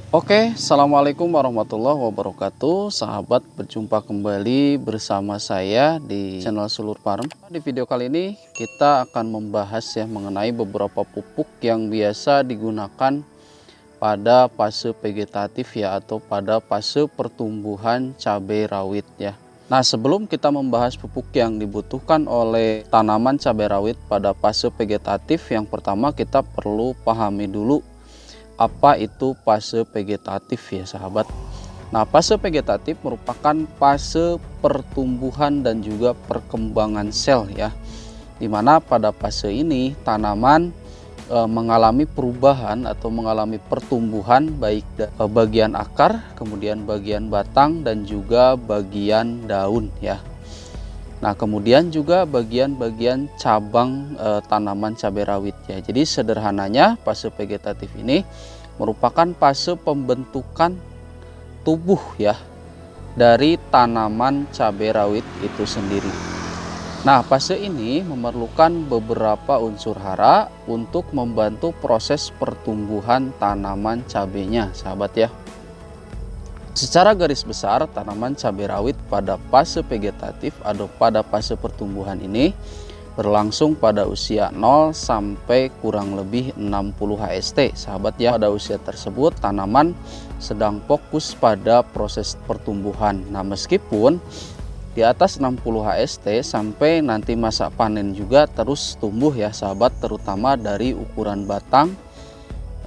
Oke, assalamualaikum warahmatullahi wabarakatuh. Sahabat, berjumpa kembali bersama saya di channel Sulur Farm. Di video kali ini kita akan membahas mengenai beberapa pupuk yang biasa digunakan pada fase vegetatif atau pada fase pertumbuhan cabai rawit Nah, sebelum kita membahas pupuk yang dibutuhkan oleh tanaman cabai rawit pada fase vegetatif, yang pertama kita perlu pahami dulu apa itu fase vegetatif sahabat. Nah, fase vegetatif merupakan fase pertumbuhan dan juga perkembangan sel dimana pada fase ini tanaman mengalami perubahan atau mengalami pertumbuhan baik bagian akar, kemudian bagian batang dan juga bagian daun Nah, kemudian juga bagian-bagian cabang tanaman cabai rawit Jadi sederhananya fase vegetatif ini merupakan fase pembentukan tubuh dari tanaman cabai rawit itu sendiri. Nah, fase ini memerlukan beberapa unsur hara untuk membantu proses pertumbuhan tanaman cabainya, sahabat Secara garis besar, tanaman cabai rawit pada fase vegetatif atau pada fase pertumbuhan ini berlangsung pada usia 0 sampai kurang lebih 60 HST, sahabat Pada usia tersebut tanaman sedang fokus pada proses pertumbuhan. Nah, meskipun di atas 60 HST sampai nanti masa panen juga terus tumbuh sahabat, terutama dari ukuran batang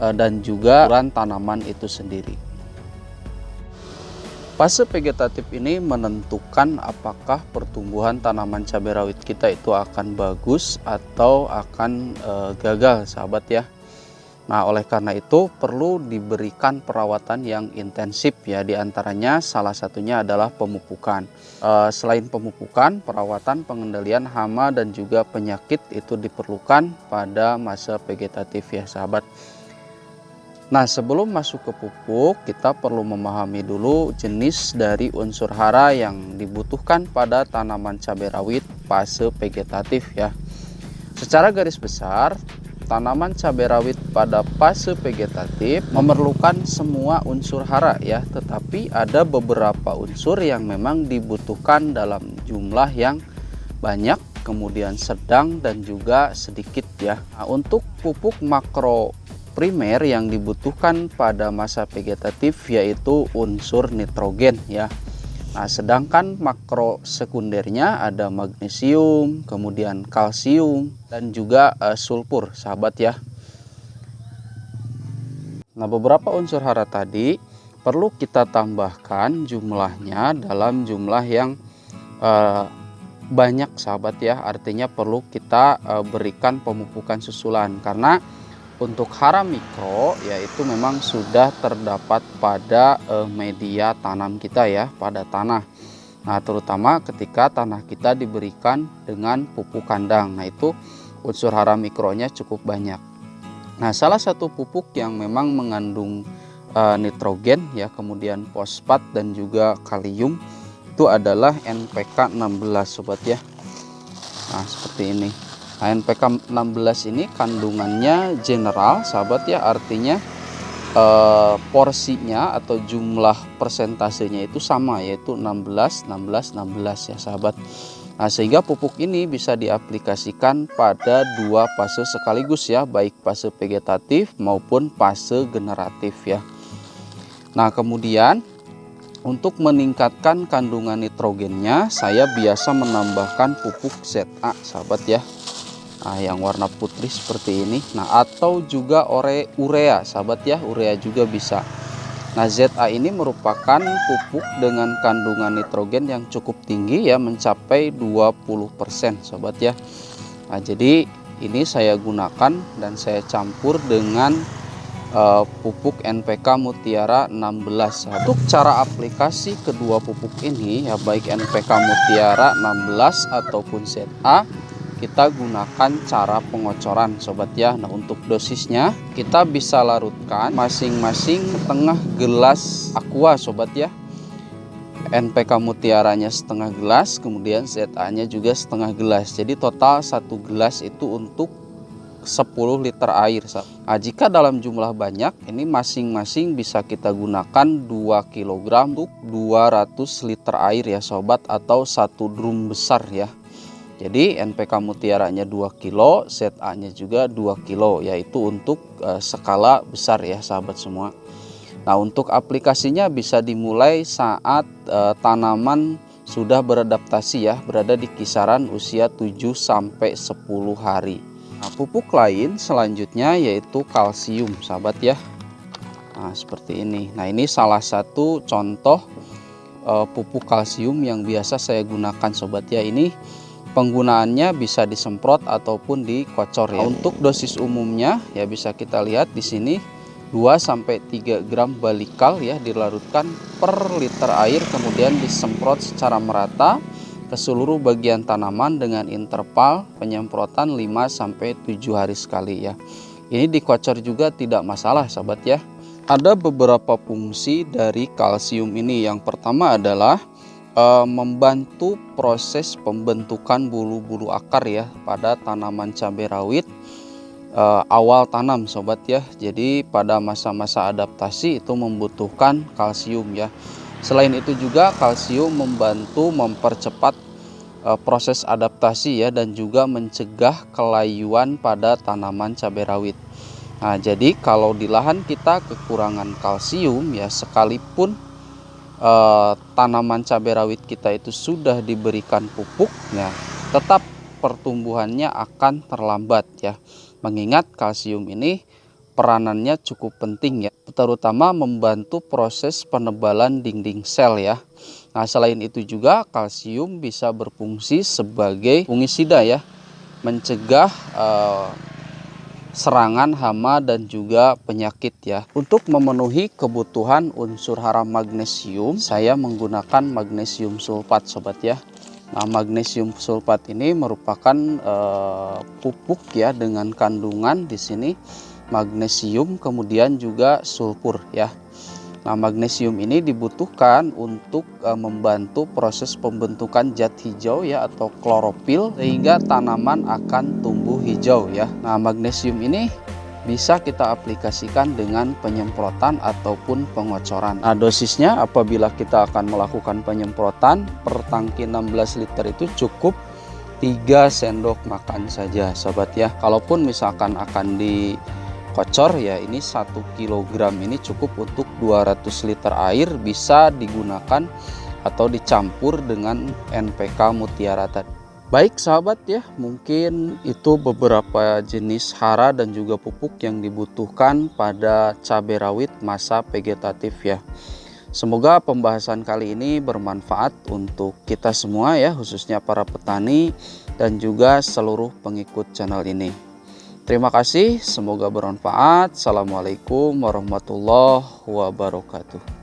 dan juga ukuran tanaman itu sendiri. Fase vegetatif ini menentukan apakah pertumbuhan tanaman cabai rawit kita itu akan bagus atau akan gagal, sahabat Nah, oleh karena itu perlu diberikan perawatan yang intensif diantaranya salah satunya adalah pemupukan. Selain pemupukan, perawatan pengendalian hama dan juga penyakit itu diperlukan pada masa vegetatif sahabat. Nah, sebelum masuk ke pupuk, kita perlu memahami dulu jenis dari unsur hara yang dibutuhkan pada tanaman cabai rawit fase vegetatif Secara garis besar, tanaman cabai rawit pada fase vegetatif memerlukan semua unsur hara tetapi ada beberapa unsur yang memang dibutuhkan dalam jumlah yang banyak, kemudian sedang dan juga sedikit Nah, untuk pupuk makro primer yang dibutuhkan pada masa vegetatif yaitu unsur nitrogen Nah, sedangkan makro sekundernya ada magnesium, kemudian kalsium dan juga sulfur, sahabat Nah, beberapa unsur hara tadi perlu kita tambahkan jumlahnya dalam jumlah yang banyak, sahabat Artinya perlu kita berikan pemupukan susulan, karena untuk hara mikro yaitu memang sudah terdapat pada media tanam kita pada tanah. Nah, terutama ketika tanah kita diberikan dengan pupuk kandang. Nah, itu unsur hara mikronya cukup banyak. Nah, salah satu pupuk yang memang mengandung nitrogen kemudian fosfat dan juga kalium itu adalah NPK 16, sobat Nah, seperti ini. Nah, NPK 16 ini kandungannya general, sahabat artinya porsinya atau jumlah persentasenya itu sama, yaitu 16, 16, 16 sahabat. Nah, sehingga pupuk ini bisa diaplikasikan pada dua fase sekaligus baik fase vegetatif maupun fase generatif Nah, kemudian untuk meningkatkan kandungan nitrogennya, saya biasa menambahkan pupuk ZA, sahabat Nah, yang warna putih seperti ini. Nah, atau juga urea, sahabat urea juga bisa. Nah, ZA ini merupakan pupuk dengan kandungan nitrogen yang cukup tinggi mencapai 20%, sahabat Nah, jadi ini saya gunakan dan saya campur dengan pupuk NPK Mutiara 16. Untuk cara aplikasi kedua pupuk ini baik NPK Mutiara 16 ataupun ZA, kita gunakan cara pengocoran, sobat Nah, untuk dosisnya kita bisa larutkan masing-masing setengah gelas aqua, sobat NPK Mutiaranya setengah gelas, kemudian ZA nya juga setengah gelas. Jadi total 1 gelas itu untuk 10 liter air. Nah, jika dalam jumlah banyak, ini masing-masing bisa kita gunakan 2 kg untuk 200 liter air ya sobat, atau satu drum besar ya. Jadi NPK mutiaranya 2 kilo, ZA-nya juga 2 kilo, yaitu untuk skala besar ya sahabat semua. Nah, untuk aplikasinya bisa dimulai saat tanaman sudah beradaptasi ya, berada di kisaran usia 7 sampai 10 hari. Nah, pupuk lain selanjutnya yaitu kalsium sahabat ya. Nah, seperti ini. Nah, ini salah satu contoh pupuk kalsium yang biasa saya gunakan sobat ya. Ini penggunaannya bisa disemprot ataupun dikocor ya. Untuk dosis umumnya ya bisa kita lihat di sini 2 sampai 3 gram balikal ya dilarutkan per liter air, kemudian disemprot secara merata ke seluruh bagian tanaman dengan interval penyemprotan 5 sampai 7 hari sekali ya. Ini dikocor juga tidak masalah sahabat ya. Ada beberapa fungsi dari kalsium ini. Yang pertama adalah membantu proses pembentukan bulu-bulu akar ya pada tanaman cabai rawit awal tanam sobat ya. Jadi pada masa-masa adaptasi itu membutuhkan kalsium ya. Selain itu juga kalsium membantu mempercepat proses adaptasi ya, dan juga mencegah kelayuan pada tanaman cabai rawit. Nah, jadi kalau di lahan kita kekurangan kalsium ya, sekalipun tanaman cabai rawit kita itu sudah diberikan pupuk ya, tetap pertumbuhannya akan terlambat ya. Mengingat kalsium ini peranannya cukup penting ya, terutama membantu proses penebalan dinding sel ya. Nah, selain itu juga kalsium bisa berfungsi sebagai fungisida ya, mencegah serangan hama dan juga penyakit ya. Untuk memenuhi kebutuhan unsur hara magnesium, saya menggunakan magnesium sulfat sobat ya. Nah, magnesium sulfat ini merupakan pupuk ya dengan kandungan di sini magnesium kemudian juga sulfur ya. Nah, magnesium ini dibutuhkan untuk membantu proses pembentukan zat hijau ya atau klorofil, sehingga tanaman akan tumbuh hijau ya. Nah, magnesium ini bisa kita aplikasikan dengan penyemprotan ataupun pengocoran. Nah, dosisnya apabila kita akan melakukan penyemprotan per tangki 16 liter itu cukup 3 sendok makan saja sahabat ya. Kalaupun misalkan akan dikocor ya, ini 1 kg ini cukup untuk 200 liter air, bisa digunakan atau dicampur dengan NPK mutiara tadi. Baik sahabat ya, mungkin itu beberapa jenis hara dan juga pupuk yang dibutuhkan pada cabai rawit masa vegetatif ya. Semoga pembahasan kali ini bermanfaat untuk kita semua ya, khususnya para petani dan juga seluruh pengikut channel ini. Terima kasih, semoga bermanfaat. Assalamualaikum warahmatullahi wabarakatuh.